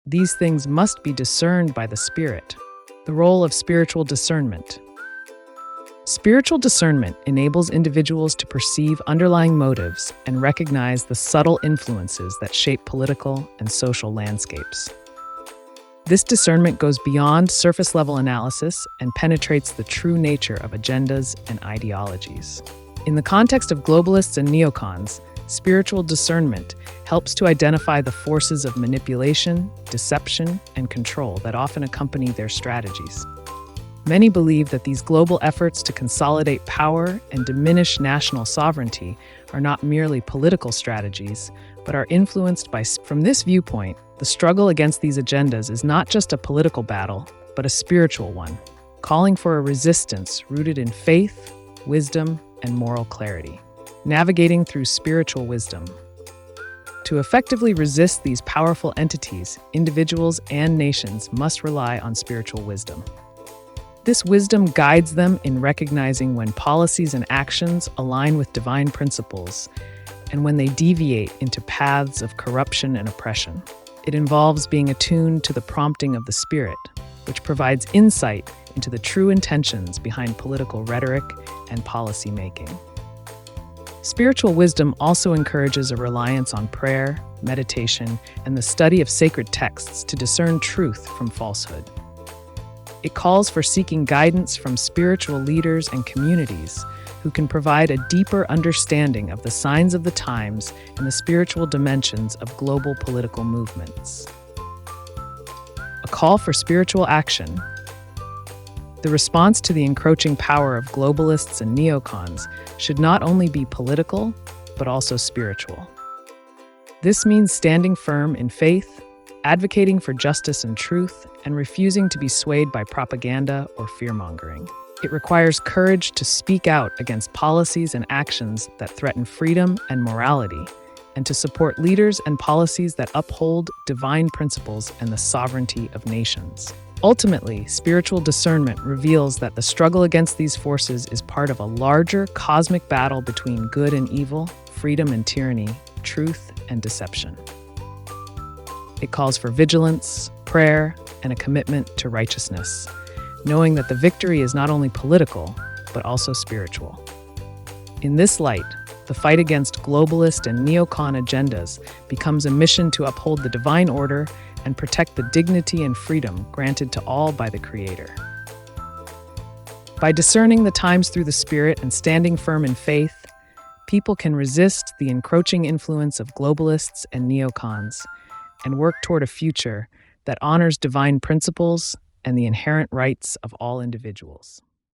these things must be discerned by the Spirit. The role of spiritual discernment. Spiritual discernment enables individuals to perceive underlying motives and recognize the subtle influences that shape political and social landscapes. This discernment goes beyond surface-level analysis and penetrates the true nature of agendas and ideologies. In the context of globalists and neocons, spiritual discernment helps to identify the forces of manipulation, deception, and control that often accompany their strategies. Many believe that these global efforts to consolidate power and diminish national sovereignty are not merely political strategies, but are influenced by. From this viewpoint, the struggle against these agendas is not just a political battle, but a spiritual one, calling for a resistance rooted in faith, wisdom, and moral clarity. Navigating through spiritual wisdom. To effectively resist these powerful entities, individuals and nations must rely on spiritual wisdom. This wisdom guides them in recognizing when policies and actions align with divine principles and when they deviate into paths of corruption and oppression. It involves being attuned to the prompting of the Spirit, which provides insight into the true intentions behind political rhetoric and policy making. Spiritual wisdom also encourages a reliance on prayer, meditation, and the study of sacred texts to discern truth from falsehood. It calls for seeking guidance from spiritual leaders and communities who can provide a deeper understanding of the signs of the times and the spiritual dimensions of global political movements. A call for spiritual action. The response to the encroaching power of globalists and neocons should not only be political, but also spiritual. This means standing firm in faith, advocating for justice and truth, and refusing to be swayed by propaganda or fear-mongering. It requires courage to speak out against policies and actions that threaten freedom and morality, and to support leaders and policies that uphold divine principles and the sovereignty of nations. Ultimately, spiritual discernment reveals that the struggle against these forces is part of a larger cosmic battle between good and evil, freedom and tyranny, truth and deception. It calls for vigilance, prayer, and a commitment to righteousness, knowing that the victory is not only political, but also spiritual. In this light, the fight against globalist and neocon agendas becomes a mission to uphold the divine order and protect the dignity and freedom granted to all by the Creator. By discerning the times through the Spirit and standing firm in faith, people can resist the encroaching influence of globalists and neocons and work toward a future that honors divine principles and the inherent rights of all individuals.